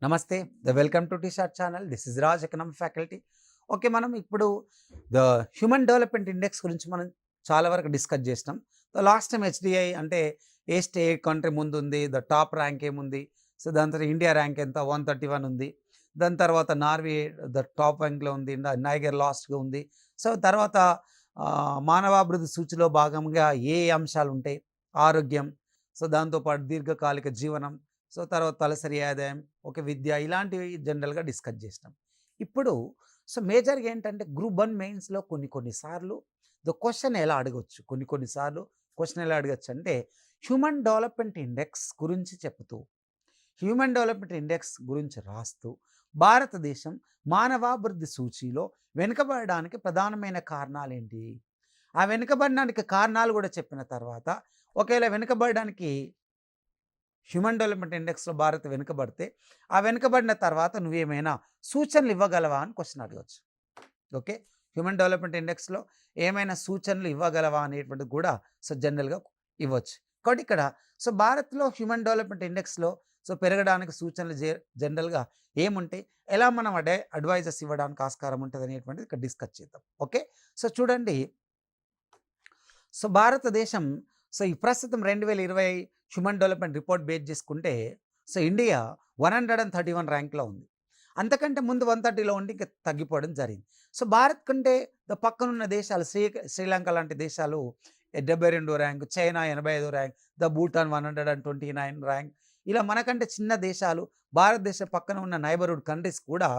నమస్తే. Welcome to T shirt channel. This is Raj, economic faculty. Okay, మనం ఇప్పుడు ద హ్యూమన్ డెవలప్మెంట్ ఇండెక్స్ గురించి మనం చాలా వరకు డిస్కస్ చేసినాం. లాస్ట్ టైం హెచ్డిఐ అంటే ఏ కంట్రీ ముందుంది, ద టాప్ ర్యాంక్ ఏముంది, సో దాని తర్వాత ఇండియా ర్యాంక్ ఎంత 131 ఉంది. దాని తర్వాత నార్వే ద టాప్ ర్యాంక్లో ఉంది, నైగర్ లాస్ట్గా ఉంది. సో తర్వాత మానవాభివృద్ధి సూచిలో భాగంగా ఏ అంశాలు ఉంటాయి, ఆరోగ్యం, సో దాంతోపాటు దీర్ఘకాలిక జీవనం, సో తర్వాత తలసరి ఆదాయం, ఒక విద్య, ఇలాంటివి జనరల్గా డిస్కస్ చేసినాం. ఇప్పుడు సో మేజర్గా ఏంటంటే గ్రూప్ 1 మెయిన్స్లో కొన్ని సార్లు ద క్వశ్చన్ ఎలా అడగవచ్చు, కొన్నిసార్లు క్వశ్చన్ ఎలా అడగచ్చు అంటే హ్యూమన్ డెవలప్మెంట్ ఇండెక్స్ గురించి చెప్తూ, హ్యూమన్ డెవలప్మెంట్ ఇండెక్స్ గురించి రాస్తూ భారతదేశం మానవాభివృద్ధి సూచీలో వెనుకబడడానికి ప్రధానమైన కారణాలు ఏంటి, ఆ వెనుకబడడానికి కారణాలు కూడా చెప్పిన తర్వాత, ఒకవేళ వెనుకబడడానికి హ్యూమన్ డెవలప్మెంట్ ఇండెక్స్లో భారత్ వెనుకబడితే ఆ వెనుకబడిన తర్వాత నువ్వేమైనా సూచనలు ఇవ్వగలవా అని క్వశ్చన్ అడగవచ్చు. ఓకే, హ్యూమన్ డెవలప్మెంట్ ఇండెక్స్లో ఏమైనా సూచనలు ఇవ్వగలవా అనేటువంటిది కూడా సో జనరల్గా ఇవ్వచ్చు. కాబట్టి ఇక్కడ సో భారత్లో హ్యూమన్ డెవలప్మెంట్ ఇండెక్స్లో సో పెరగడానికి సూచనలు జనరల్గా ఏముంటాయి, ఎలా మనం అడ్వైజెస్ ఇవ్వడానికి ఆస్కారం ఉంటుంది అనేటువంటిది ఇక్కడ డిస్కస్ చేద్దాం. ఓకే, సో చూడండి, సో భారతదేశం సో ఈ ప్రస్తుతం 2020 హ్యూమన్ డెవలప్మెంట్ రిపోర్ట్ బేస్ చేసుకుంటే సో ఇండియా 131 ర్యాంక్లో ఉంది. అంతకంటే ముందు 130లో ఉండి ఇంకా తగ్గిపోవడం జరిగింది. సో భారత్ కంటే పక్కనున్న దేశాలు శ్రీలంక లాంటి దేశాలు 72 rank, China 85 rank, the Bhutan 129 rank, ఇలా మనకంటే చిన్న దేశాలు, భారతదేశం పక్కన ఉన్న నైబర్హుడ్ కంట్రీస్ కూడా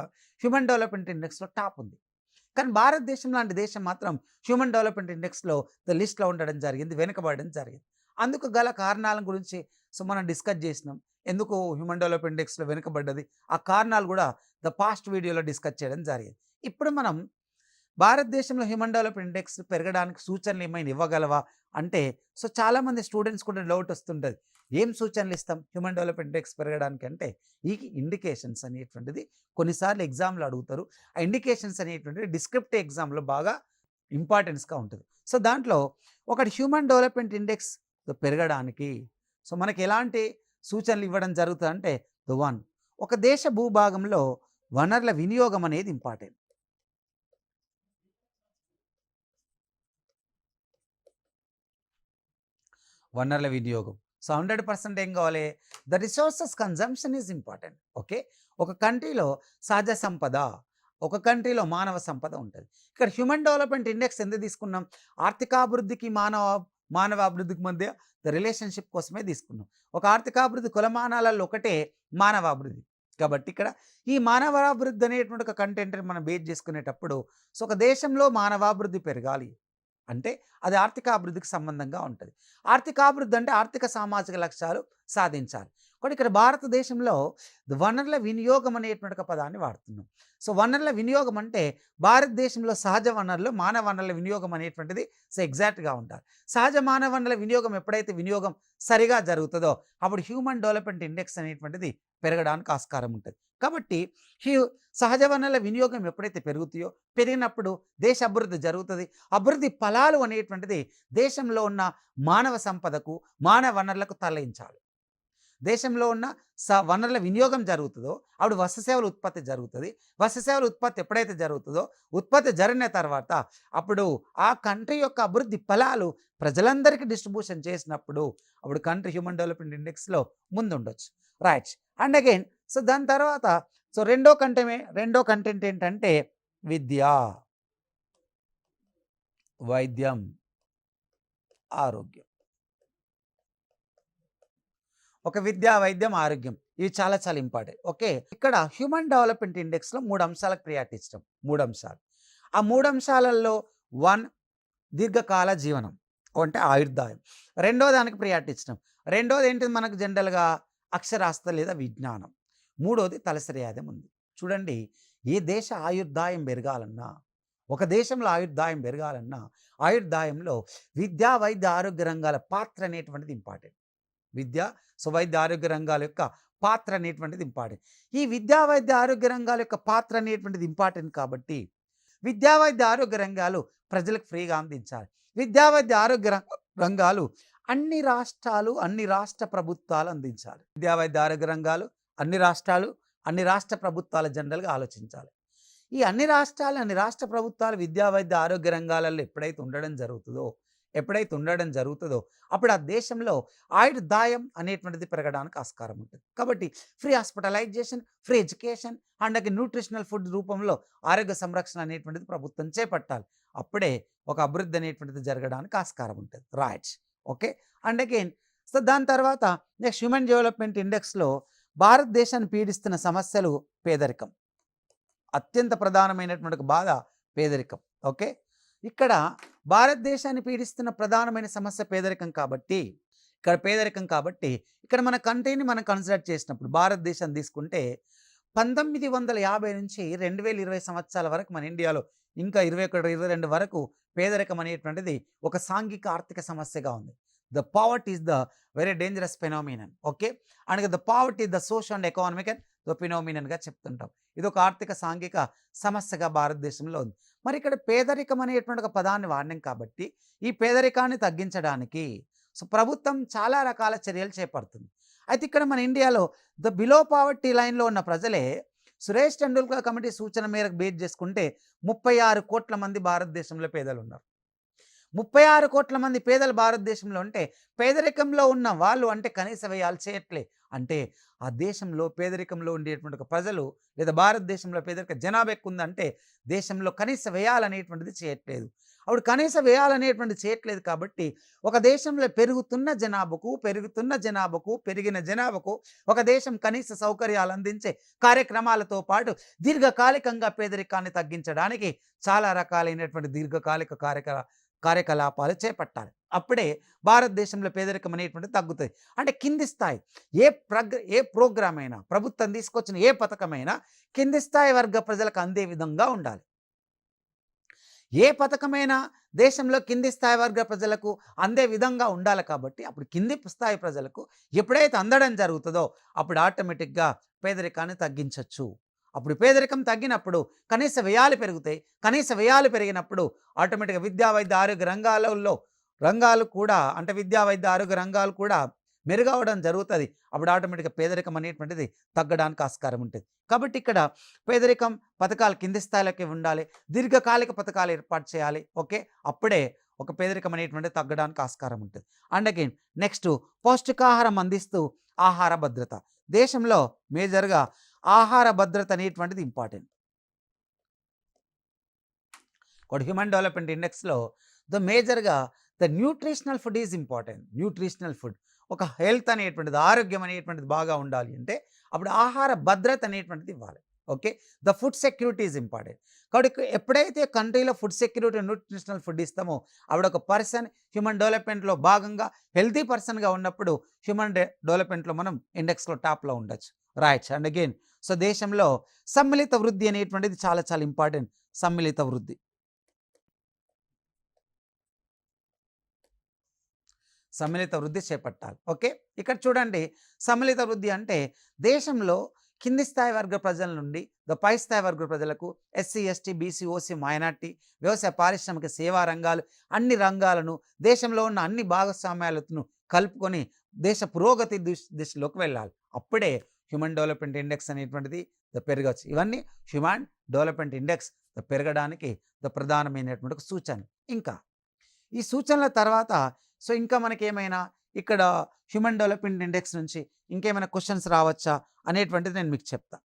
హ్యూమన్ డెవలప్మెంట్ ఇండెక్స్లో టాప్ ఉంది. కానీ భారతదేశం లాంటి దేశం మాత్రం హ్యూమన్ డెవలప్మెంట్ ఇండెక్స్లో లిస్ట్లో ఉండడం జరిగింది, వెనుకబడడం జరిగింది. అందుకు గల కారణాల గురించి సో మనం డిస్కస్ చేసినాం. ఎందుకు హ్యూమన్ డెవలప్మెంట్ ఇండెక్స్లో వెనుకబడ్డది, ఆ కారణాలు కూడా ద పాస్ట్ వీడియోలో డిస్కస్ చేయడం జరిగింది. ఇప్పుడు మనం భారతదేశంలో హ్యూమన్ డెవలప్మెంట్ ఇండెక్స్ పెరగడానికి సూచనలు ఏమైనా ఇవ్వగలవా అంటే సో చాలామంది స్టూడెంట్స్ కూడా డౌట్ వస్తుంటుంది, ఏం సూచనలు ఇస్తాం హ్యూమన్ డెవలప్మెంట్ ఇండెక్స్ పెరగడానికి అంటే ఈ ఇండికేషన్స్ అనేటువంటిది కొన్నిసార్లు ఎగ్జామ్లో అడుగుతారు. ఆ ఇండికేషన్స్ అనేటువంటిది డిస్క్రిప్టివ్ ఎగ్జామ్లో బాగా ఇంపార్టెన్స్గా ఉంటుంది. సో దాంట్లో ఒకటి హ్యూమన్ డెవలప్మెంట్ ఇండెక్స్ పెరగడానికి సో మనకి ఎలాంటి సూచనలు ఇవ్వడం జరుగుతుంది అంటే ద వన్, ఒక దేశ భూభాగంలో వనరుల వినియోగం అనేది ఇంపార్టెంట్. వనరుల వినియోగం సో 100% ఏం కావాలి, the resources consumption is important. Okay, ఒక కంట్రీలో సహజ సంపద, ఒక కంట్రీలో మానవ సంపద ఉంటుంది. ఇక్కడ హ్యూమన్ డెవలప్మెంట్ ఇండెక్స్ ఎందుకు తీసుకున్నాం, ఆర్థికాభివృద్ధికి మానవాభివృద్ధికి మధ్య ద రిలేషన్షిప్ కోసమే తీసుకున్నాం. ఒక ఆర్థికాభివృద్ధి కులమానాలలో ఒకటే మానవాభివృద్ధి. కాబట్టి ఇక్కడ ఈ మానవాభివృద్ధి అనేటువంటి ఒక కంటెంట్ని మనం బేస్ చేసుకునేటప్పుడు సో ఒక దేశంలో మానవాభివృద్ధి పెరగాలి అంటే అది ఆర్థికాభివృద్ధికి సంబంధంగా ఉంటుంది. ఆర్థికాభివృద్ధి అంటే ఆర్థిక సామాజిక లక్ష్యాలు సాధించాలి. కానీ ఇక్కడ భారతదేశంలో వనరుల వినియోగం అనేటువంటి ఒక పదాన్ని వాడుతున్నాం. సో వనరుల వినియోగం అంటే భారతదేశంలో సహజ వనరులు, మానవ వనరుల వినియోగం అనేటువంటిది సో ఎగ్జాక్ట్గా ఉండాలి. సహజ మానవ వనరుల వినియోగం ఎప్పుడైతే వినియోగం సరిగా జరుగుతుందో అప్పుడు హ్యూమన్ డెవలప్మెంట్ ఇండెక్స్ అనేటువంటిది పెరగడానికి ఆస్కారం ఉంటుంది. కాబట్టి సహజ వనరుల వినియోగం ఎప్పుడైతే పెరుగుతాయో, పెరిగినప్పుడు దేశ అభివృద్ధి జరుగుతుంది. అభివృద్ధి ఫలాలు అనేటువంటిది దేశంలో ఉన్న మానవ సంపదకు, మానవ వనరులకు తరలించాలి. దేశంలో ఉన్న వనరుల వినియోగం జరుగుతుందో అప్పుడు వస్తు ఉత్పత్తి జరుగుతుంది. వస్తు ఉత్పత్తి ఎప్పుడైతే జరుగుతుందో, ఉత్పత్తి జరిగిన తర్వాత అప్పుడు ఆ కంట్రీ యొక్క అభివృద్ధి ఫలాలు ప్రజలందరికీ డిస్ట్రిబ్యూషన్ చేసినప్పుడు అప్పుడు కంట్రీ హ్యూమన్ డెవలప్మెంట్ ఇండెక్స్లో ముందుండొచ్చు. రైట్, అండ్ అగైన్ సో దాని తర్వాత సో రెండో కంటెంట్ ఏంటంటే విద్య, వైద్యం, ఆరోగ్యం. ఒక విద్య, వైద్యం, ఆరోగ్యం, ఇవి చాలా చాలా ఇంపార్టెంట్. ఓకే, ఇక్కడ హ్యూమన్ డెవలప్మెంట్ ఇండెక్స్లో 3 అంశాలకు ప్రియారిటీ ఇస్తాం. 3 అంశాలు. ఆ 3 అంశాలలో 1 దీర్ఘకాల జీవనం అంటే ఆయుర్దాయం. రెండో దానికి ప్రియారిటీ ఇచ్చినాం. రెండోది ఏంటిది మనకు జనరల్గా అక్షరాస్యత లేదా విజ్ఞానం. మూడోది తలసరి ఆదాయం ఉంది. చూడండి, ఏ దేశ ఆయుర్దాయం పెరగాలన్నా, ఒక దేశంలో ఆయుర్దాయం పెరగాలన్నా ఆయుర్దాయంలో విద్యా, వైద్య, ఆరోగ్య రంగాల పాత్ర అనేటువంటిది ఇంపార్టెంట్. విద్య, సో వైద్య ఆరోగ్య రంగాల యొక్క పాత్ర అనేటువంటిది ఇంపార్టెంట్. ఈ విద్యా, వైద్య, ఆరోగ్య రంగాల యొక్క పాత్ర అనేటువంటిది ఇంపార్టెంట్ కాబట్టి విద్యా, వైద్య, ఆరోగ్య రంగాలు ప్రజలకు ఫ్రీగా అందించాలి. విద్యా, వైద్య, ఆరోగ్య రంగాలు అన్ని రాష్ట్రాలు, అన్ని రాష్ట్ర ప్రభుత్వాలు అందించాలి. విద్యా, వైద్య, ఆరోగ్య రంగాలు అన్ని రాష్ట్రాలు, అన్ని రాష్ట్ర ప్రభుత్వాలు జనరల్గా ఆలోచించాలి. ఈ అన్ని రాష్ట్ర ప్రభుత్వాలు విద్యా, వైద్య, ఆరోగ్య రంగాలలో ఎప్పుడైతే ఉండడం జరుగుతుందో అప్పుడు ఆ దేశంలో ఆయుర్దాయం అనేటువంటిది పెరగడానికి ఆస్కారం ఉంటుంది. కాబట్టి free hospitalisation, free education and nutritional food రూపంలో ఆరోగ్య సంరక్షణ అనేటువంటిది ప్రభుత్వం చేపట్టాలి. అప్పుడే ఒక అభివృద్ధి అనేటువంటిది జరగడానికి ఆస్కారం ఉంటుంది. Right. Okay. And again so దాని తర్వాత నెక్స్ట్ హ్యూమన్ డెవలప్మెంట్ ఇండెక్స్లో భారతదేశాన్ని పీడిస్తున్న సమస్యలు పేదరికం. అత్యంత ప్రధానమైనటువంటి బాధ పేదరికం. ఓకే. ఇక్కడ భారతదేశాన్ని పీడిస్తున్న ప్రధానమైన సమస్య పేదరికం కాబట్టి ఇక్కడ మన కంట్రీని మనం కన్సిడర్ చేసినప్పుడు భారతదేశం తీసుకుంటే 1950 నుంచి 2020 సంవత్సరాల వరకు మన ఇండియాలో ఇంకా 21, 22 వరకు పేదరికం అనేటువంటిది ఒక సాంఘిక ఆర్థిక సమస్యగా ఉంది. The poverty is the very dangerous phenomenon. Okay. And the poverty the social and economic and the ఫినోమినన్గా చెప్తుంటాం. ఇది ఒక ఆర్థిక సాంఘిక సమస్యగా భారతదేశంలో ఉంది. మరి ఇక్కడ పేదరికం అనేటువంటి ఒక పదాన్ని వాడినాం కాబట్టి ఈ పేదరికాన్ని తగ్గించడానికి సో ప్రభుత్వం చాలా రకాల చర్యలు చేపడుతుంది. అయితే ఇక్కడ మన ఇండియాలో ద బిలో పావర్టీ లైన్లో ఉన్న ప్రజలే సురేష్ టెండూల్కర్ కమిటీ సూచన మేరకు బేస్ చేసుకుంటే 36 కోట్ల మంది భారతదేశంలో పేదలు ఉన్నారు. 36 కోట్ల మంది పేదలు భారతదేశంలో ఉంటే పేదరికంలో ఉన్న వాళ్ళు అంటే కనీస వ్యయాలు చేయట్లే. అంటే ఆ దేశంలో పేదరికంలో ఉండేటువంటి ఒక ప్రజలు లేదా భారతదేశంలో పేదరిక జనాభా ఎక్కువ ఉందంటే దేశంలో కనీస వ్యయాలు అనేటువంటిది చేయట్లేదు. అప్పుడు కనీస వ్యయాలు అనేటువంటిది చేయట్లేదు కాబట్టి ఒక దేశంలో పెరిగిన జనాభాకు ఒక దేశం కనీస సౌకర్యాలు అందించే కార్యక్రమాలతో పాటు దీర్ఘకాలికంగా పేదరికాన్ని తగ్గించడానికి చాలా రకాలైనటువంటి దీర్ఘకాలిక కార్యకలాపాలు చేపట్టాలి. అప్పుడే భారతదేశంలో పేదరికం అనేటువంటిది తగ్గుతుంది. అంటే కింది స్థాయి ఏ ప్రోగ్రామ్ అయినా ప్రభుత్వం తీసుకొచ్చిన ఏ పథకమైనా కింది స్థాయి వర్గ ప్రజలకు అందే విధంగా ఉండాలి. ఏ పథకమైనా దేశంలో కింది స్థాయి వర్గ ప్రజలకు అందే విధంగా ఉండాలి. కాబట్టి అప్పుడు కింది స్థాయి ప్రజలకు ఎప్పుడైతే అందడం జరుగుతుందో అప్పుడు ఆటోమేటిక్గా పేదరికాన్ని తగ్గించవచ్చు. అప్పుడు పేదరికం తగ్గినప్పుడు కనీస వ్యయాలు పెరుగుతాయి. కనీస వ్యయాలు పెరిగినప్పుడు ఆటోమేటిక్గా విద్యా, వైద్య, ఆరోగ్య రంగాలు కూడా అంటే విద్యా, వైద్య, ఆరోగ్య రంగాలు కూడా మెరుగవడం జరుగుతుంది. అప్పుడు ఆటోమేటిక్గా పేదరికం అనేటువంటిది తగ్గడానికి ఆస్కారం ఉంటుంది. కాబట్టి ఇక్కడ పేదరికం పథకాలు కింది స్థాయిలోకి ఉండాలి. దీర్ఘకాలిక పథకాలు ఏర్పాటు చేయాలి. ఓకే. అప్పుడే ఒక పేదరికం అనేటువంటిది తగ్గడానికి ఆస్కారం ఉంటుంది. అండ్ అగైన్ నెక్స్ట్ పౌష్టికాహారం అందిస్తూ ఆహార భద్రత. దేశంలో మేజర్గా ఆహార భద్రత అనేటువంటిది ఇంపార్టెంట్. హ్యూమన్ డెవలప్మెంట్ ఇండెక్స్లో మేజర్గా the nutritional food is important. Nutritional food ఒక హెల్త్ అనేటువంటిది, ఆరోగ్యం అనేటువంటిది బాగా ఉండాలి అంటే అప్పుడు ఆహార భద్రత అనేటువంటిది ఇవ్వాలి. Okay. The food security is important. కాబట్టి ఎప్పుడైతే కంట్రీలో ఫుడ్ సెక్యూరిటీ, న్యూట్రిషనల్ ఫుడ్ ఇస్తామో అప్పుడు ఒక పర్సన్ హ్యూమన్ డెవలప్మెంట్లో భాగంగా హెల్తీ పర్సన్గా ఉన్నప్పుడు హ్యూమన్ డెవలప్మెంట్లో మనం ఇండెక్స్లో టాప్లో ఉండొచ్చు. రైట్. అండ్ అగైన్ సో దేశంలో సమ్మిళిత వృద్ధి అనేటువంటిది చాలా చాలా ఇంపార్టెంట్. సమ్మిళిత వృద్ధి చేపట్టాలి. ఓకే. ఇక్కడ చూడండి, సమ్మిళిత వృద్ధి అంటే దేశంలో కింది స్థాయి వర్గ ప్రజల నుండి పై స్థాయి వర్గ ప్రజలకు SC, ST, BC, OC, minority, వ్యవసాయ, పారిశ్రామిక, సేవా రంగాలు అన్ని రంగాలను దేశంలో ఉన్న అన్ని భాగస్వామ్యాలను కలుపుకొని దేశ పురోగతి దిశలోకి వెళ్ళాలి. అప్పుడే హ్యూమన్ డెవలప్మెంట్ ఇండెక్స్ అనేటువంటిది పెరగవచ్చు. ఇవన్నీ హ్యూమన్ డెవలప్మెంట్ ఇండెక్స్ పెరగడానికి ప్రధానమైనటువంటి సూచన. ఇంకా ఈ సూచనల తర్వాత సో ఇంకా మనకేమైనా ఇక్కడ హ్యూమన్ డెవలప్మెంట్ ఇండెక్స్ నుంచి ఇంకేమైనా క్వశ్చన్స్ రావచ్చా అనేటువంటిది నేను మీకు చెప్తా.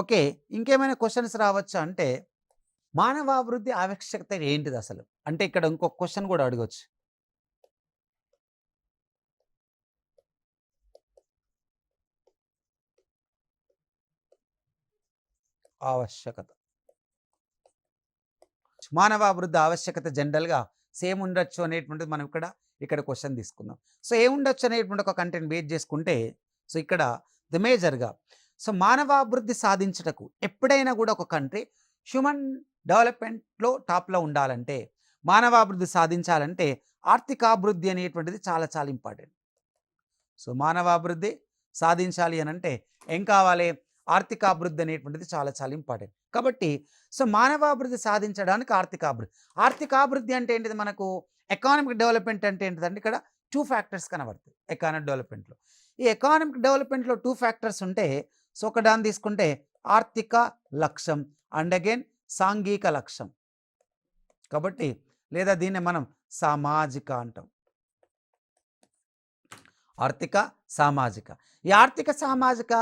ఓకే. ఇంకేమైనా క్వశ్చన్స్ రావచ్చా అంటే మానవాభివృద్ధి ఆవశ్యకత ఏంటిది అసలు అంటే ఇక్కడ ఇంకొక క్వశ్చన్ కూడా అడగవచ్చు. ఆవశ్యకత, మానవాభివృద్ధి ఆవశ్యకత జనరల్గా సేమ్ ఉండొచ్చు అనేటువంటిది మనం ఇక్కడ క్వశ్చన్ తీసుకుందాం. సో ఏముండొచ్చు అనేటువంటి ఒక కంటెంట్ బేస్ చేసుకుంటే సో ఇక్కడ మేజర్గా సో మానవాభివృద్ధి సాధించటకు ఎప్పుడైనా కూడా ఒక కంట్రీ హ్యూమన్ డెవలప్మెంట్లో టాప్లో ఉండాలంటే, మానవాభివృద్ధి సాధించాలంటే ఆర్థికాభివృద్ధి అనేటువంటిది చాలా చాలా ఇంపార్టెంట్. సో మానవాభివృద్ధి సాధించాలి అని అంటే ఏం కావాలి? ఆర్థికాభివృద్ధి అనేటువంటిది చాలా చాలా ఇంపార్టెంట్. కాబట్టి సో మానవాభివృద్ధి సాధించడానికి ఆర్థికాభివృద్ధి అంటే ఏంటిది? మనకు ఎకానమిక్ డెవలప్మెంట్ అంటే ఏంటిదంటే ఇక్కడ 2 ఫ్యాక్టర్స్ కనబడతాయి ఎకానమిక్ డెవలప్మెంట్లో. ఈ ఎకానమిక్ డెవలప్మెంట్లో 2 ఫ్యాక్టర్స్ ఉంటే సో ఒకదాన్ని తీసుకుంటే ఆర్థిక లక్ష్యం అండ్ అగైన్ సాంఘిక లక్ష్యం. కాబట్టి లేదా దీన్ని మనం సామాజిక అంటాం. ఆర్థిక సామాజిక. ఈ ఆర్థిక సామాజిక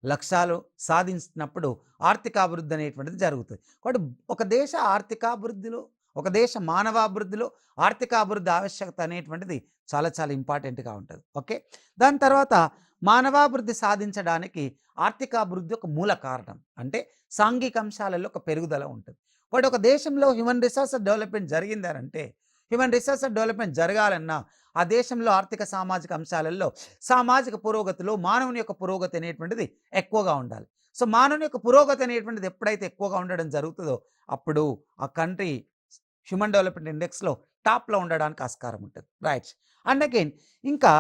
లక్ష్యాలు సాధించినప్పుడు ఆర్థిక అభివృద్ధి అనేటువంటిది జరుగుతుంది. కాబట్టి ఒక దేశ ఆర్థికాభివృద్ధిలో, ఒక దేశ మానవాభివృద్ధిలో ఆర్థిక అభివృద్ధి ఆవశ్యకత అనేటువంటిది చాలా చాలా ఇంపార్టెంట్గా ఉంటుంది. ఓకే, దాని తర్వాత మానవాభివృద్ధి సాధించడానికి ఆర్థిక అభివృద్ధి ఒక మూల కారణం. అంటే సాంఘిక అంశాలలో ఒక పెరుగుదల ఉంటుంది. కాబట్టి ఒక దేశంలో హ్యూమన్ రిసోర్సెస్ డెవలప్మెంట్ జరిగిందనంటే, హ్యూమన్ రిసోర్సెస్ డెవలప్మెంట్ జరగాలన్నా ఆ దేశంలో ఆర్థిక సామాజిక అంశాలలో సామాజిక పురోగతిలో మానవుని యొక్క పురోగతి అనేటువంటిది ఎక్కువగా ఉండాలి. సో మానవుని యొక్క పురోగతి అనేటువంటిది ఎప్పుడైతే ఎక్కువగా ఉండడం జరుగుతుందో అప్పుడు ఆ కంట్రీ హ్యూమన్ డెవలప్మెంట్ ఇండెక్స్లో టాప్లో ఉండడానికి ఆస్కారం ఉంటుంది. రైట్. అండ్ అగైన్ ఇంకా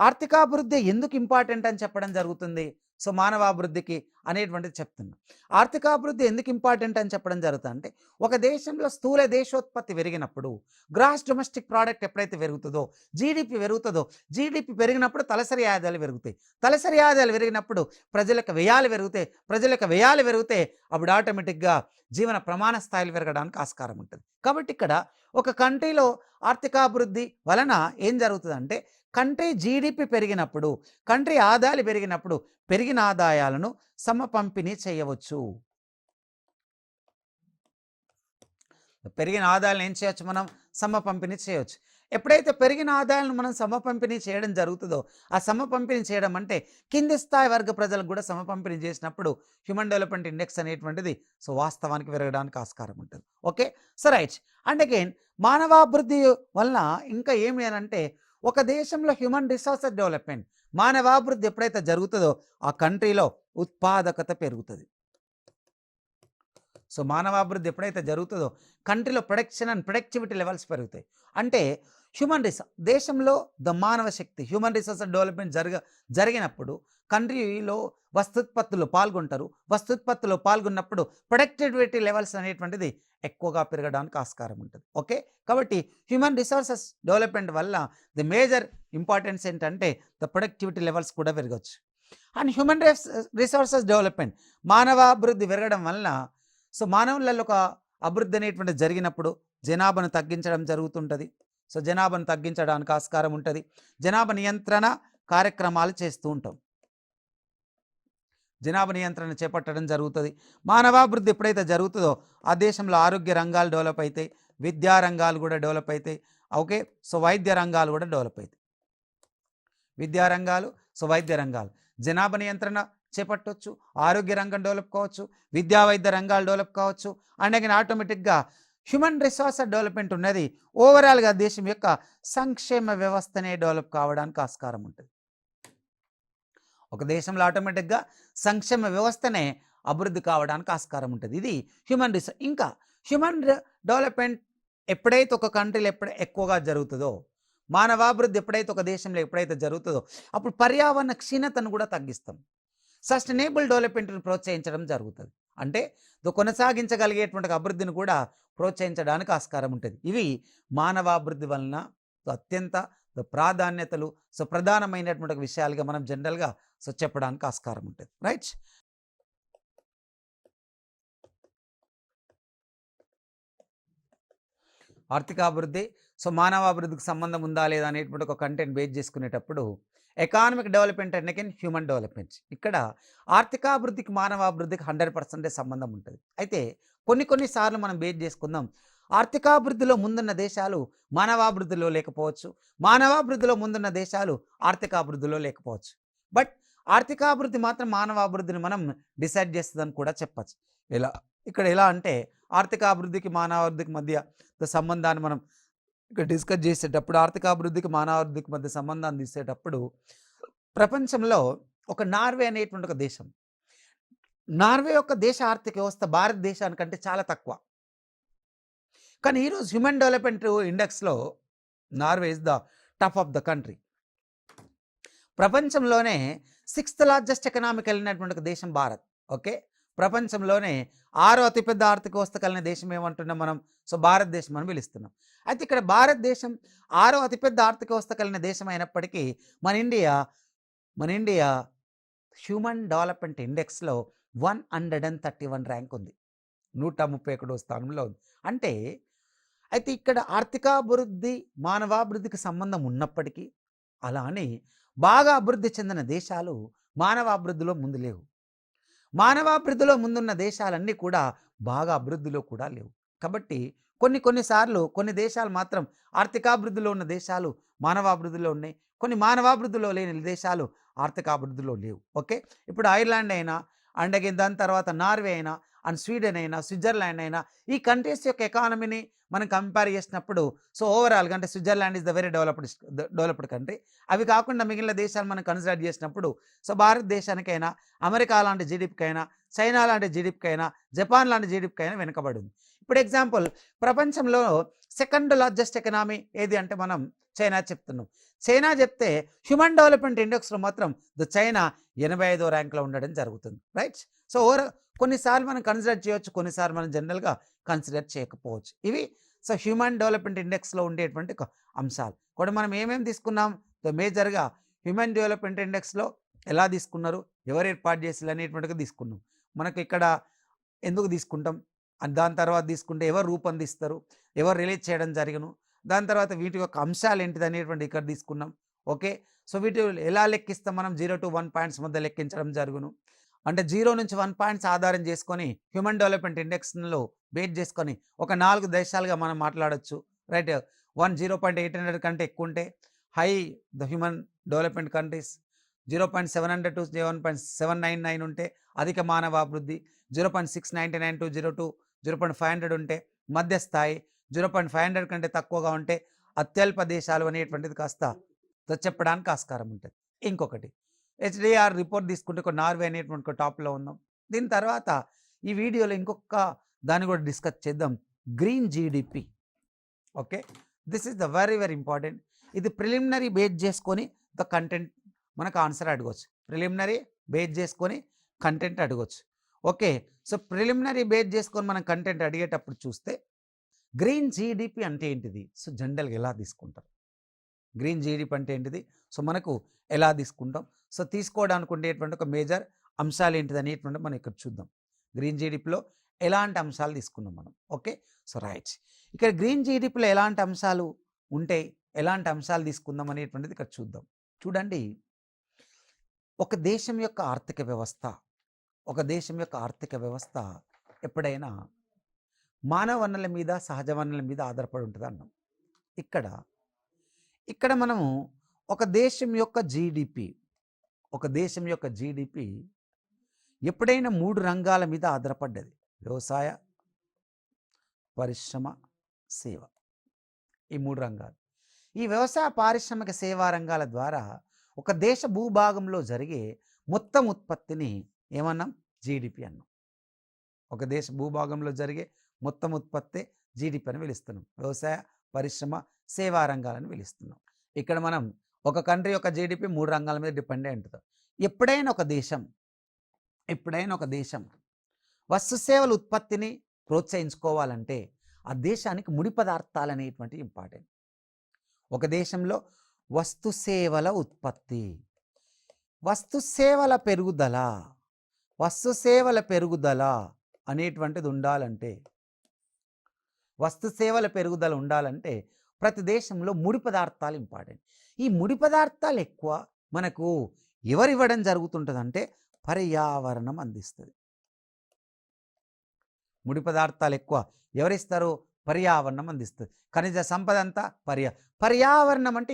ఆర్థికాభివృద్ధి ఎందుకు ఇంపార్టెంట్ అని చెప్పడం జరుగుతుంది? సో మానవాభివృద్ధికి అనేటువంటిది చెప్తున్నాం. ఆర్థికాభివృద్ధి ఎందుకు ఇంపార్టెంట్ అని చెప్పడం జరుగుతుంది అంటే, ఒక దేశంలో స్థూల దేశోత్పత్తి పెరిగినప్పుడు, గ్రాస్ డొమెస్టిక్ ప్రోడక్ట్ ఎప్పుడైతే పెరుగుతుందో, జీడిపి పెరుగుతుందో, జీడిపి పెరిగినప్పుడు తలసరి ఆదాయాలు పెరుగుతాయి. తలసరి ఆదాయాలు పెరిగినప్పుడు ప్రజలకు వ్యయాలు పెరుగుతాయి. ప్రజలకు వ్యయాలు పెరిగితే అప్పుడు ఆటోమేటిక్గా జీవన ప్రమాణ స్థాయిలు పెరగడానికి ఆస్కారం ఉంటుంది. కాబట్టి ఇక్కడ ఒక కంట్రీలో ఆర్థికాభివృద్ధి వలన ఏం జరుగుతుందంటే, కంట్రీ జీడిపి పెరిగినప్పుడు, కంట్రీ ఆదాయాలు పెరిగినప్పుడు పెరిగిన ఆదాయాలను సమపంపిణీ చేయవచ్చు. పెరిగిన ఆదాయాలను ఏం చేయొచ్చు? మనం సమపంపిణీ చేయవచ్చు. ఎప్పుడైతే పెరిగిన ఆదాయాలను మనం సమపంపిణీ చేయడం జరుగుతుందో, ఆ సమపంపిణీ చేయడం అంటే కింది స్థాయి వర్గ ప్రజలకు కూడా సమపంపిణీ చేసినప్పుడు హ్యూమన్ డెవలప్మెంట్ ఇండెక్స్ అనేటువంటిది సో వాస్తవానికి పెరగడానికి ఆస్కారం ఉంటుంది. Okay, so right. And again మానవాభివృద్ధి వలన ఇంకా ఏమి అంటే, ఒక దేశంలో హ్యూమన్ రిసోర్సెస్ డెవలప్మెంట్, మానవాభివృద్ధి ఎప్పుడైతే జరుగుతుందో ఆ కంట్రీలో ఉత్పాదకత పెరుగుతుంది. సో మానవాభివృద్ధి ఎప్పుడైతే జరుగుతుందో కంట్రీలో ప్రొడక్షన్ అండ్ ప్రొడక్టివిటీ లెవెల్స్ పెరుగుతాయి. అంటే దేశంలో మానవ శక్తి హ్యూమన్ రిసోర్సెస్ డెవలప్మెంట్ జరిగినప్పుడు కంట్రీలో వస్తుత్పత్తులు పాల్గొంటారు. వస్తుత్పత్తులు పాల్గొన్నప్పుడు ప్రొడక్టివిటీ లెవెల్స్ అనేటువంటిది ఎక్కువగా పెరగడానికి ఆస్కారం ఉంటుంది. ఓకే, కాబట్టి హ్యూమన్ రిసోర్సెస్ డెవలప్మెంట్ వల్ల ది మేజర్ ఇంపార్టెన్స్ ఏంటంటే ద ప్రొడక్టివిటీ లెవెల్స్ కూడా పెరగవచ్చు. అండ్ హ్యూమన్ రిసోర్సెస్ డెవలప్మెంట్ మానవాభివృద్ధి పెరగడం వలన సో మానవులలో ఒక అభివృద్ధి అనేటువంటి జరిగినప్పుడు జనాభాను తగ్గించడం జరుగుతుంటుంది. సో జనాభాను తగ్గించడానికి ఆస్కారం ఉంటుంది. జనాభా నియంత్రణ కార్యక్రమాలు చేస్తూ ఉంటాం. జనాభా నియంత్రణ చేపట్టడం జరుగుతుంది. మానవాభివృద్ధి ఎప్పుడైతే జరుగుతుందో ఆ దేశంలో ఆరోగ్య రంగాలు డెవలప్ అవుతాయి, విద్యా రంగాలు కూడా డెవలప్ అవుతాయి. ఓకే, సో వైద్య రంగాలు కూడా డెవలప్ అవుతాయి. విద్యా రంగాలు, సో వైద్య రంగాలు, జనాభా నియంత్రణ చేపట్టవచ్చు, ఆరోగ్య రంగం డెవలప్ కావచ్చు, విద్యా వైద్య రంగాలు డెవలప్ కావచ్చు. అండ్ అగైన్ ఆటోమేటిక్గా హ్యూమన్ రిసోర్సెస్ డెవలప్మెంట్ ఉన్నది ఓవరాల్గా దేశం యొక్క సంక్షేమ వ్యవస్థనే డెవలప్ కావడానికి ఆస్కారం ఉంటుంది. ఒక దేశంలో ఆటోమేటిక్గా సంక్షేమ వ్యవస్థనే అభివృద్ధి కావడానికి ఆస్కారం ఉంటుంది. ఇది హ్యూమన్ రిసోర్స్. ఇంకా హ్యూమన్ డెవలప్మెంట్ ఎప్పుడైతే ఒక కంట్రీలో ఎక్కువగా జరుగుతుందో, మానవాభివృద్ధి ఎప్పుడైతే ఒక దేశంలో ఎప్పుడైతే జరుగుతుందో అప్పుడు పర్యావరణ క్షీణతను కూడా తగ్గిస్తాం. సస్టైనబుల్ డెవలప్మెంట్ని ప్రోత్సహించడం జరుగుతుంది. అంటే కొనసాగించగలిగేటువంటి అభివృద్ధిని కూడా ప్రోత్సహించడానికి ఆస్కారం ఉంటుంది. ఇవి మానవాభివృద్ధి వలన అత్యంత ప్రాధాన్యతలు, సో ప్రధానమైనటువంటి విషయాలుగా మనం జనరల్గా సో చెప్పడానికి ఆస్కారం ఉంటుంది. రైట్. ఆర్థికాభివృద్ధి సో మానవాభివృద్ధికి సంబంధం ఉందా లేదా అనేటువంటి ఒక కంటెంట్ బేస్ చేసుకునేటప్పుడు economic development and again human development, ఇక్కడ ఆర్థికాభివృద్ధికి మానవాభివృద్ధికి 100% సంబంధం ఉంటుంది. అయితే కొన్నిసార్లు మనం బేస్ చేసుకుందాం, ఆర్థికాభివృద్ధిలో ముందున్న దేశాలు మానవాభివృద్ధిలో లేకపోవచ్చు, మానవాభివృద్ధిలో ముందున్న దేశాలు ఆర్థికాభివృద్ధిలో లేకపోవచ్చు. బట్ ఆర్థికాభివృద్ధి మాత్రం మానవాభివృద్ధిని మనం డిసైడ్ చేస్తుందని కూడా చెప్పచ్చు. ఇక్కడ ఎలా అంటే ఆర్థికాభివృద్ధికి మానవాభివృద్ధికి మధ్య సంబంధాన్ని మనం ఇక్కడ డిస్కస్ చేసేటప్పుడు, ఆర్థికాభివృద్ధికి మానవాభివృద్ధికి మధ్య సంబంధాన్ని తీసేటప్పుడు ప్రపంచంలో ఒక నార్వే అనేటువంటి ఒక దేశం, నార్వే యొక్క దేశ ఆర్థిక వ్యవస్థ భారతదేశానికంటే చాలా తక్కువ. కానీ ఈరోజు హ్యూమన్ డెవలప్మెంట్ ఇండెక్స్లో Norway is the top of the country. ప్రపంచంలోనే 6th లార్జెస్ట్ ఎకనామిక్ కలిగినటువంటి దేశం భారత్. ఓకే, ప్రపంచంలోనే 6వ అతిపెద్ద ఆర్థిక వ్యవస్థ కలిగిన దేశం ఏమంటున్నాం మనం? సో భారతదేశం అని పిలుస్తున్నాం. అయితే ఇక్కడ భారతదేశం 6వ అతిపెద్ద ఆర్థిక వ్యవస్థ కలిగిన దేశం అయినప్పటికీ మన ఇండియా హ్యూమన్ డెవలప్మెంట్ ఇండెక్స్లో 131 ర్యాంక్ ఉంది, 131వ స్థానంలో ఉంది. అంటే అయితే ఇక్కడ ఆర్థికాభివృద్ధి మానవాభివృద్ధికి సంబంధం ఉన్నప్పటికీ, అలానే బాగా అభివృద్ధి చెందిన దేశాలు మానవాభివృద్ధిలో ముందు లేవు. మానవాభివృద్ధిలో ముందున్న దేశాలన్నీ కూడా బాగా అభివృద్ధిలో కూడా లేవు. కాబట్టి కొన్నిసార్లు కొన్ని దేశాలు మాత్రం ఆర్థికాభివృద్ధిలో ఉన్న దేశాలు మానవాభివృద్ధిలో ఉన్నాయి, కొన్ని మానవాభివృద్ధిలో లేని దేశాలు ఆర్థికాభివృద్ధిలో లేవు. ఓకే, ఇప్పుడు ఐర్లాండ్ అయినా, అండ్ అగైన్ దాని తర్వాత నార్వే అయినా, అండ్ స్వీడన్ అయినా, స్విట్జర్లాండ్ అయినా, ఈ కంట్రీస్ యొక్క ఎకానమీని మనం కంపేర్ చేసినప్పుడు సో ఓవరాల్గా అంటే Switzerland is the very developed country. అవి కాకుండా మిగిలిన దేశాలు మనం కన్సిడర్ చేసినప్పుడు సో భారతదేశానికైనా, అమెరికా లాంటి జీడిపికైనా, చైనా లాంటి జీడిపికైనా, జపాన్ లాంటి జీడిపికైనా వెనుకబడింది. ఇప్పుడు ఎగ్జాంపుల్, ప్రపంచంలో సెకండ్ లార్జెస్ట్ ఎకనామీ ఏది అంటే మనం చైనా చెప్తున్నాం. చైనా చెప్తే హ్యూమన్ డెవలప్మెంట్ ఇండెక్స్లో మాత్రం చైనా 85వ ర్యాంక్లో ఉండడం జరుగుతుంది, రైట్. సో కొన్నిసార్లు మనం కన్సిడర్ చేయవచ్చు, కొన్నిసార్లు మనం జనరల్గా కన్సిడర్ చేయకపోవచ్చు. ఇవి సో హ్యూమన్ డెవలప్మెంట్ ఇండెక్స్లో ఉండేటువంటి అంశాలు కూడా మనం ఏమేమి తీసుకున్నాం. మేజర్గా హ్యూమన్ డెవలప్మెంట్ ఇండెక్స్లో ఎలా తీసుకున్నారు, ఎవరు ఏర్పాటు చేసి అనేటువంటిగా తీసుకున్నాం. మనకు ఇక్కడ ఎందుకు తీసుకుంటాం, దాని తర్వాత తీసుకుంటే ఎవరు రూపొందిస్తారు, ఎవరు రిలీజ్ చేయడం జరిగను, దాని తర్వాత వీటి యొక్క అంశాలు ఏంటిది అనేటువంటి ఇక్కడ తీసుకున్నాం. ఓకే, సో వీటి ఎలా లెక్కిస్తాం మనం, 0 to 1 పాయింట్స్ మధ్య లెక్కించడం జరుగును. అంటే 0 నుంచి 1 పాయింట్స్ ఆధారం చేసుకొని హ్యూమన్ డెవలప్మెంట్ ఇండెక్స్లో బేస్ చేసుకొని ఒక 4 దేశాలుగా మనం మాట్లాడచ్చు, రైట్. 0.800 కంటే ఎక్కువ ఉంటే high the human development countries, 0.700 to 0.799 ఉంటే అధిక మానవాభివృద్ధి, 0.699 to 0.500 ఉంటే మధ్యస్థాయి, 0.500 కంటే తక్కువగా ఉంటే అత్యల్ప దేశాలు అనేటువంటిది కాస్త చెప్పడానికి ఆస్కారం ఉంటుంది. ఇంకొకటి హెచ్డిఆర్ రిపోర్ట్ తీసుకుంటే ఒక నార్వే అనేటువంటి టాప్లో ఉందాం. దీని తర్వాత ఈ వీడియోలో ఇంకొక దాన్ని కూడా డిస్కస్ చేద్దాం, green GDP. Okay, this is the very important. ఇది ప్రిలిమినరీ బేస్ చేసుకొని ద కంటెంట్ మనకు ఆన్సర్ అడగవచ్చు, ప్రిలిమినరీ బేస్ చేసుకొని కంటెంట్ అడగవచ్చు. ఓకే, సో ప్రిలిమినరీ బేస్ చేసుకొని మనం కంటెంట్ అడిగేటప్పుడు చూస్తే గ్రీన్ జీడిపి అంటే ఏంటిది, సో జనరల్గా ఎలా తీసుకుంటారు, గ్రీన్ జీడిపి అంటే ఏంటిది, సో మనకు ఎలా తీసుకుంటాం, సో తీసుకోవడానికి ఉండేటువంటి ఒక మేజర్ అంశాలు ఏంటిది అనేటువంటి మనం ఇక్కడ చూద్దాం. గ్రీన్ జీడిపిలో ఎలాంటి అంశాలు తీసుకున్నాం మనం. ఓకే, సో రైట్, ఇక్కడ గ్రీన్ జీడిపిలో ఎలాంటి అంశాలు ఉంటాయి, ఎలాంటి అంశాలు తీసుకుందాం అనేటువంటిది ఇక్కడ చూద్దాం. చూడండి, ఒక దేశం యొక్క ఆర్థిక వ్యవస్థ ఎప్పుడైనా మానవ వనరుల మీద, సహజ వనరుల మీద ఆధారపడి ఉంటుంది అన్నాం. ఇక్కడ మనము ఒక దేశం యొక్క జీడిపి ఎప్పుడైనా 3 రంగాల మీద ఆధారపడ్డది, వ్యవసాయ, పరిశ్రమ, సేవ. ఈ 3 రంగాలు, ఈ వ్యవసాయ, పారిశ్రామిక, సేవా రంగాల ద్వారా ఒక దేశ భూభాగంలో జరిగే మొత్తం ఉత్పత్తిని ఏమన్నాం, జీడిపి అన్నాం. ఒక దేశ భూభాగంలో జరిగే మొత్తం ఉత్పత్తి జీడిపి అని పిలుస్తున్నాం. వ్యవసాయ, పరిశ్రమ, సేవా రంగాలని పిలుస్తున్నాం. ఇక్కడ మనం ఒక కంట్రీ యొక్క జీడిపి 3 రంగాల మీద డిపెండ్ అయి ఉంటుంది. ఎప్పుడైనా ఒక దేశం వస్తు సేవల ఉత్పత్తిని ప్రోత్సహించుకోవాలంటే ఆ దేశానికి ముడి పదార్థాలు అనేటువంటి ఇంపార్టెంట్. ఒక దేశంలో వస్తు సేవల ఉత్పత్తి, వస్తు సేవల పెరుగుదల అనేటువంటిది ఉండాలంటే, ప్రతి దేశంలో ముడి పదార్థాలు ఇంపార్టెంట్. ఈ ముడి పదార్థాలు ఎక్కువ మనకు ఎవరు ఇవ్వడం జరుగుతుంటుందంటే పర్యావరణం అందిస్తుంది. ముడి పదార్థాలు ఎక్కువ ఎవరిస్తారు, పర్యావరణం అందిస్తుంది. ఖనిజ సంపద అంతా పర్యావరణం అంటే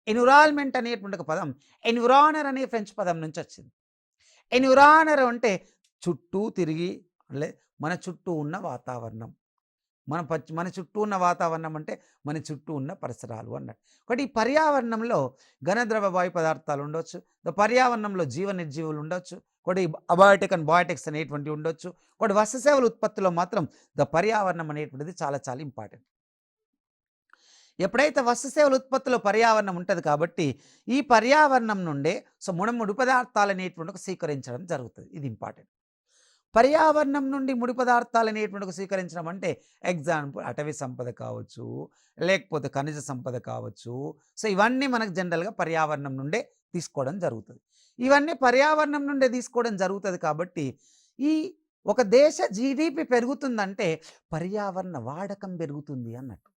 ఎన్విరాన్మెంట్ అనేటువంటి ఒక పదం ఎన్విరానర్ అనే ఫ్రెంచ్ పదం నుంచి వచ్చింది. ఎన్విరానర్ అంటే చుట్టూ తిరిగి మన చుట్టూ ఉన్న వాతావరణం, మన చుట్టూ ఉన్న వాతావరణం అంటే మన చుట్టూ ఉన్న పరిసరాలు అన్నట్టు. ఒకటి ఈ పర్యావరణంలో ఘనద్రవ వాయు పదార్థాలు ఉండొచ్చు, పర్యావరణంలో నిర్జీవులు ఉండొచ్చు, ఒకటి అబయోటిక్ అండ్ బయోటిక్స్ అనేటువంటివి ఉండొచ్చు, ఒకటి వస్తు సేవల ఉత్పత్తిలో మాత్రం పర్యావరణం అనేటువంటిది చాలా చాలా ఇంపార్టెంట్. ఎప్పుడైతే వస్తు సేవల ఉత్పత్తిలో పర్యావరణం ఉంటుంది కాబట్టి ఈ పర్యావరణం నుండే సో ముడి పదార్థాలు అనేటువంటి స్వీకరించడం జరుగుతుంది. ఇది ఇంపార్టెంట్. పర్యావరణం నుండి ముడి పదార్థాలు అనేటువంటివి స్వీకరించడం అంటే ఎగ్జాంపుల్ అటవీ సంపద కావచ్చు, లేకపోతే ఖనిజ సంపద కావచ్చు. సో ఇవన్నీ మనకు జనరల్గా పర్యావరణం నుండే తీసుకోవడం జరుగుతుంది. ఇవన్నీ పర్యావరణం నుండే తీసుకోవడం జరుగుతుంది కాబట్టి ఈ ఒక దేశ జీడిపి పెరుగుతుందంటే పర్యావరణ వాడకం పెరుగుతుంది అన్నట్టు.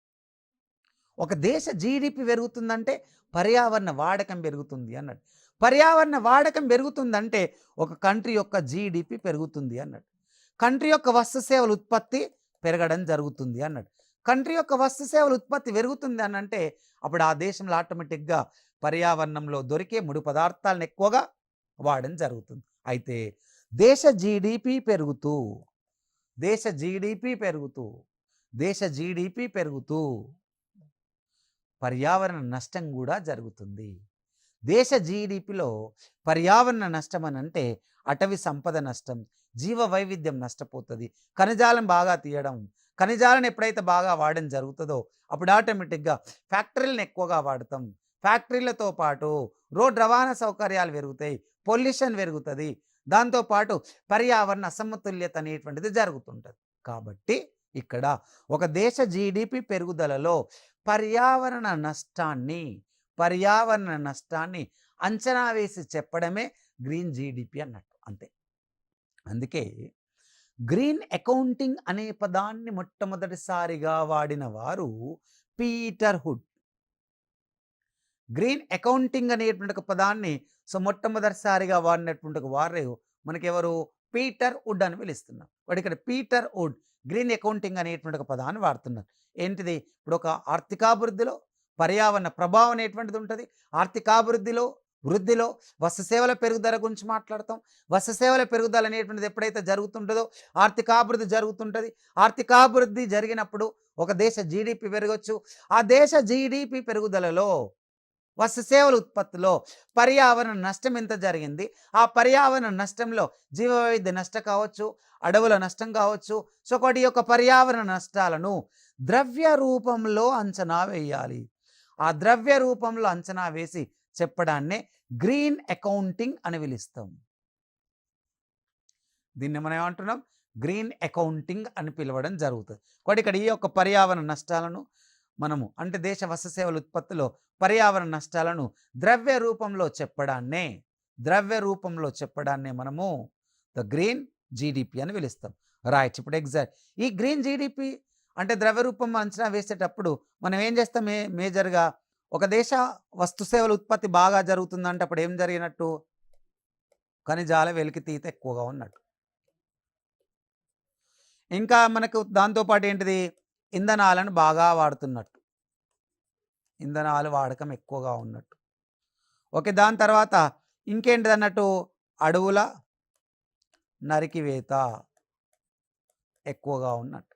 ఒక దేశ జీడిపి పెరుగుతుందంటే పర్యావరణ వాడకం పెరుగుతుంది అన్నట్టు. పర్యావరణ వాడకం పెరుగుతుందంటే ఒక కంట్రీ యొక్క జీడిపి పెరుగుతుంది అన్నట్టు. కంట్రీ యొక్క వస్తు సేవల ఉత్పత్తి పెరగడం జరుగుతుంది అన్నట్టు. కంట్రీ యొక్క వస్తు సేవల ఉత్పత్తి పెరుగుతుంది అని అంటే అప్పుడు ఆ దేశంలో ఆటోమేటిక్గా పర్యావరణంలో దొరికే ముడి పదార్థాలను ఎక్కువగా వాడడం జరుగుతుంది. అయితే దేశ జీడిపి పెరుగుతూ దేశ జీడిపి పెరుగుతూ దేశ జీడిపి పెరుగుతూ పర్యావరణ నష్టం కూడా జరుగుతుంది. దేశ జీడిపిలో పర్యావరణ నష్టం అని అంటే అటవీ సంపద నష్టం, జీవ వైవిధ్యం నష్టపోతుంది. ఖనిజాలను బాగా తీయడం, ఖనిజాలను ఎప్పుడైతే బాగా వాడడం జరుగుతుందో అప్పుడు ఆటోమేటిక్గా ఫ్యాక్టరీలను ఎక్కువగా వాడతాం. ఫ్యాక్టరీలతో పాటు రోడ్ రవాణా సౌకర్యాలు పెరుగుతాయి, పొల్యూషన్ పెరుగుతుంది. దాంతోపాటు పర్యావరణ అసమతుల్యత అనేటువంటిది జరుగుతుంటుంది. కాబట్టి ఇక్కడ ఒక దేశ జీడిపి పెరుగుదలలో పర్యావరణ నష్టాన్ని అంచనా వేసి చెప్పడమే గ్రీన్ జీడిపి అన్నట్టు. అంతే. అందుకే గ్రీన్ అకౌంటింగ్ అనే పదాన్ని మొట్టమొదటిసారిగా వాడిన వారు పీటర్ హుడ్. గ్రీన్ అకౌంటింగ్ అనేటువంటి ఒక పదాన్ని మొట్టమొదటిసారిగా వాడినటువంటి వారు మనకెవరు? పీటర్ వుడ్ అని పిలుస్తున్నాం. వాడు ఇక్కడ పీటర్ వుడ్ గ్రీన్ అకౌంటింగ్ అనేటువంటి ఒక పదాన్ని వాడుతున్నారు. ఏంటిది? ఇప్పుడు ఒక ఆర్థికాభివృద్ధిలో పర్యావరణ ప్రభావం అనేటువంటిది ఉంటుంది. ఆర్థికాభివృద్ధిలో వృద్ధిలో వస్తు సేవల పెరుగుదల గురించి మాట్లాడతాం. వస్తు సేవల పెరుగుదల అనేటువంటిది ఎప్పుడైతే జరుగుతుంటుందో ఆర్థికాభివృద్ధి జరుగుతుంటుంది. ఆర్థికాభివృద్ధి జరిగినప్పుడు ఒక దేశ జీడిపి పెరగవచ్చు. ఆ దేశ జీడిపి పెరుగుదలలో వస్తు సేవల ఉత్పత్తిలో పర్యావరణ నష్టం ఎంత జరిగింది, ఆ పర్యావరణ నష్టంలో జీవవైవిధ్య నష్టం కావచ్చు, అడవుల నష్టం కావచ్చు. సో ఒకటి యొక్క పర్యావరణ నష్టాలను ద్రవ్య రూపంలో అంచనా వేయాలి. ఆ ద్రవ్య రూపంలో అంచనా వేసి చెప్పడాన్నే గ్రీన్ అకౌంటింగ్ అని పిలుస్తాం. దీన్ని మనం ఏమంటున్నాం? గ్రీన్ అకౌంటింగ్ అని పిలవడం జరుగుతుంది. కాబట్టి ఇక్కడ ఈ యొక్క పర్యావరణ నష్టాలను మనము అంటే దేశ వస్తు సేవల ఉత్పత్తిలో పర్యావరణ నష్టాలను ద్రవ్య రూపంలో చెప్పడాన్నే మనము ద గ్రీన్ జీడిపి అని పిలుస్తాం. రైట్. ఇప్పుడు ఎగ్జాక్ట్ ఈ గ్రీన్ జీడిపి అంటే ద్రవ్య రూపం అంచనా వేసేటప్పుడు మనం ఏం చేస్తాం? మేజర్గా ఒక దేశ వస్తు సేవల ఉత్పత్తి బాగా జరుగుతుందంటే అప్పుడు ఏం జరిగినట్టు? ఖనిజాల వెలికితీత ఎక్కువగా ఉన్నట్టు. ఇంకా మనకు దాంతోపాటు ఏంటిది? ఇంధనాలను బాగా వాడుతున్నట్టు, ఇంధనాలు వాడకం ఎక్కువగా ఉన్నట్టు. ఓకే. దాని తర్వాత ఇంకేంటిది అన్నట్టు? అడవుల నరికివేత ఎక్కువగా ఉన్నట్టు.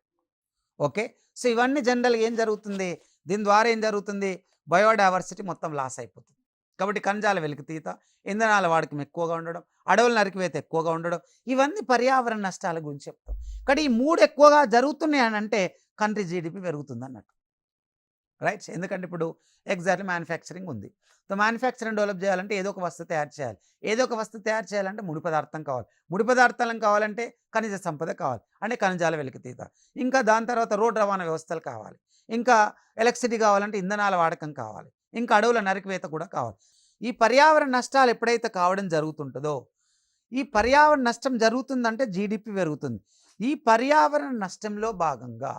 ఓకే. సో ఇవన్నీ జనరల్గా ఏం జరుగుతుంది? దీని ద్వారా ఏం జరుగుతుంది? బయోడైవర్సిటీ మొత్తం లాస్ అయిపోతుంది. కాబట్టి ఖనిజాల వెలికితీత, ఇంధనాల వాడకం ఎక్కువగా ఉండడం, అడవుల నరికివేత ఎక్కువగా ఉండడం, ఇవన్నీ పర్యావరణ నష్టాల గురించి చెప్తాం. కానీ ఈ మూడు ఎక్కువగా జరుగుతున్నాయి అని అంటే కంట్రీ జీడిపి పెరుగుతుంది అన్నట్టు. రైట్. ఎందుకంటే ఇప్పుడు ఎగ్జాక్ట్లీ మ్యానుఫ్యాక్చరింగ్ ఉంది. సో మ్యానుఫ్యాక్చరింగ్ డెవలప్ చేయాలంటే ఏదో ఒక వస్తువు తయారు చేయాలి. ఏదో ఒక వస్తువు తయారు చేయాలంటే ముడి పదార్థం కావాలి. ముడి పదార్థాలను కావాలంటే ఖనిజ సంపద కావాలి, అంటే ఖనిజాల వెలికితీత. ఇంకా దాని తర్వాత రోడ్ రవాణా వ్యవస్థలు కావాలి. ఇంకా ఎలక్ట్రిసిటీ కావాలంటే ఇంధనాల వాడకం కావాలి. ఇంకా అడవుల నరికివేత కూడా కావాలి. ఈ పర్యావరణ నష్టాలు ఎప్పుడైతే కావడం జరుగుతుంటుందో, ఈ పర్యావరణ నష్టం జరుగుతుందంటే జీడిపి పెరుగుతుంది. ఈ పర్యావరణ నష్టంలో భాగంగా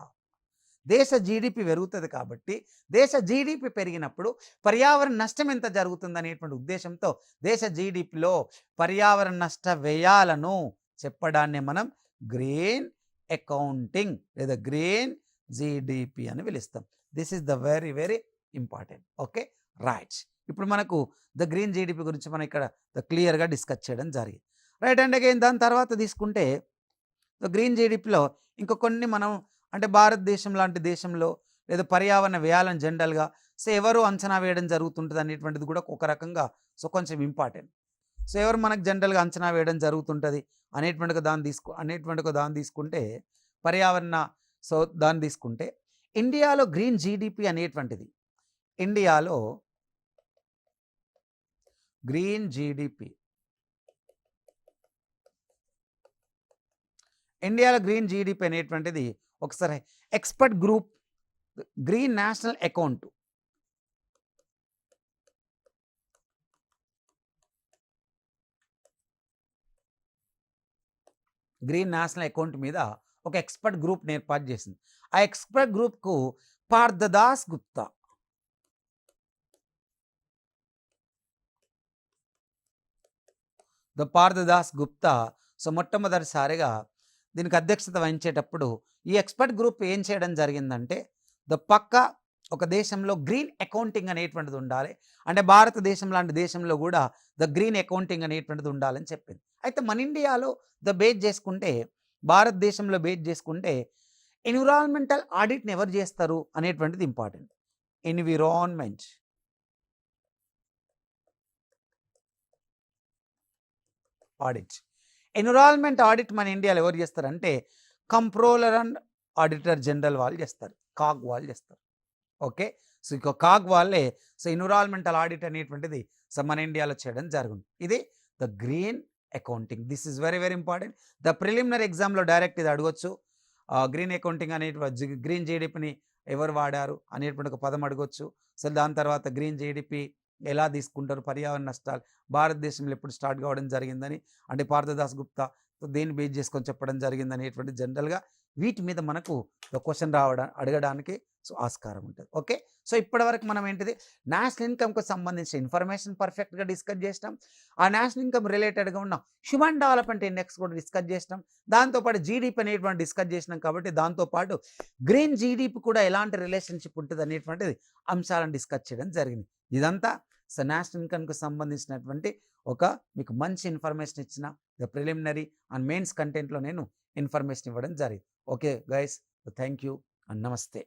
దేశ జీడిపి పెరుగుతుంది. కాబట్టి దేశ జీడిపి పెరిగినప్పుడు పర్యావరణ నష్టం ఎంత జరుగుతుంది అనేటువంటి ఉద్దేశంతో దేశ జీడిపిలో పర్యావరణ నష్ట వ్యయాలను చెప్పడాన్ని మనం గ్రీన్ అకౌంటింగ్ లేదా గ్రీన్ జీడిపి అని పిలుస్తాం. This is the very very important. Okay. Right. ఇప్పుడు మనకు ద గ్రీన్ జీడిపి గురించి మనం ఇక్కడ క్లియర్గా డిస్కస్ చేయడం జరిగింది. రైట్. అండ్ అగైన్ దాని తర్వాత తీసుకుంటే ద గ్రీన్ జీడిపిలో ఇంకా కొన్ని మనం అంటే భారతదేశం లాంటి దేశంలో లేదా పర్యావరణ వ్యయాలను జనరల్గా ఎవరు అంచనా వేయడం జరుగుతుంటుంది అనేటువంటిది కూడా ఒక రకంగా కొంచెం ఇంపార్టెంట్. ఎవరు మనకు జనరల్గా అంచనా వేయడం జరుగుతుంటుంది అనేటువంటిగా దాన్ని తీసుకుంటే పర్యావరణ దాన్ని తీసుకుంటే ఇండియాలో గ్రీన్ జీడిపి అనేటువంటిది ఇండియాలో గ్రీన్ జీడిపి ఇండియాలో గ్రీన్ జీడిపి అనేటువంటిది ఒకసారి expert group green national account green national account మీద ఒక ఎక్స్పర్ట్ గ్రూప్ ఏర్పాటు చేసింది. ఆ ఎక్స్పర్ట్ గ్రూప్కు పార్థదాస్ గుప్తా పార్థదాస్ గుప్తా సో మొట్టమొదటిసారిగా దీనికి అధ్యక్షత వహించేటప్పుడు ఈ ఎక్స్పర్ట్ గ్రూప్ ఏం చేయడం జరిగిందంటే పక్క ఒక దేశంలో గ్రీన్ అకౌంటింగ్ అనేటువంటిది ఉండాలి, అంటే భారతదేశం లాంటి దేశంలో కూడా గ్రీన్ అకౌంటింగ్ అనేటువంటిది ఉండాలని చెప్పింది. అయితే మన ఇండియాలో బేస్ చేసుకుంటే, భారతదేశంలో బేస్ చేసుకుంటే ఎన్విరాన్మెంటల్ ఆడిట్ని ఎవరు చేస్తారు అనేటువంటిది important. Environment audit. Environment audit మన ఇండియాలో ఎవరు చేస్తారంటే కంప్ట్రోలర్ అండ్ ఆడిటర్ జనరల్ వాళ్ళు చేస్తారు, కాగ్ వాళ్ళు చేస్తారు. ఓకే, సో ఇక కాగ్ వాళ్ళే సో ఎన్విరాన్మెంటల్ ఆడిట్ అనేటువంటిది సో మన ఇండియాలో చేయడం జరుగుతుంది. ఇది green accounting. This is very very important. Preliminary ఎగ్జామ్లో డైరెక్ట్ ఇది అడగొచ్చు. గ్రీన్ అకౌంటింగ్ అనేటువంటి గ్రీన్ జీడిపిని ఎవరు వాడారు అనేటువంటి ఒక పదం అడగొచ్చు. సో దాని తర్వాత గ్రీన్ జీడిపి ఎలా తీసుకుంటారు, పర్యావరణ నష్టాలు భారతదేశంలో ఎప్పుడు స్టార్ట్ కావడం జరిగిందని, అంటే పార్థదాస్ గుప్తా దేన్ని బేస్ చేసుకొని చెప్పడం జరిగింది అనేటువంటి జనరల్గా వీటి మీద మనకు క్వశ్చన్ అడగడానికి సో ఆస్కారం ఉంటుంది. ఓకే, సో ఇప్పటివరకు మనం ఏంటిది నేషనల్ ఇన్కమ్కి సంబంధించిన ఇన్ఫర్మేషన్ పర్ఫెక్ట్గా డిస్కస్ చేసినాం. ఆ నేషనల్ ఇన్కమ్ రిలేటెడ్గా ఉన్న హ్యూమన్ డెవలప్మెంట్ ఇండెక్స్ కూడా డిస్కస్ చేసినాం. దాంతోపాటు జీడిపి అనేటువంటి డిస్కస్ చేసినాం. కాబట్టి దాంతోపాటు గ్రీన్ జీడిపి కూడా ఎలాంటి రిలేషన్షిప్ ఉంటుంది అనేటువంటిది అంశాలను డిస్కస్ చేయడం జరిగింది. ఇదంతా సో నేషనల్ ఇన్కమ్కి సంబంధించినటువంటి ఒక మీకు మంచి ఇన్ఫర్మేషన్ ఇచ్చిన ప్రిలిమినరీ అండ్ మెయిన్స్ కంటెంట్లో నేను ఇన్ఫర్మేషన్ ఇవ్వడం జరిగింది. Okay guys, thank you and నమస్తే.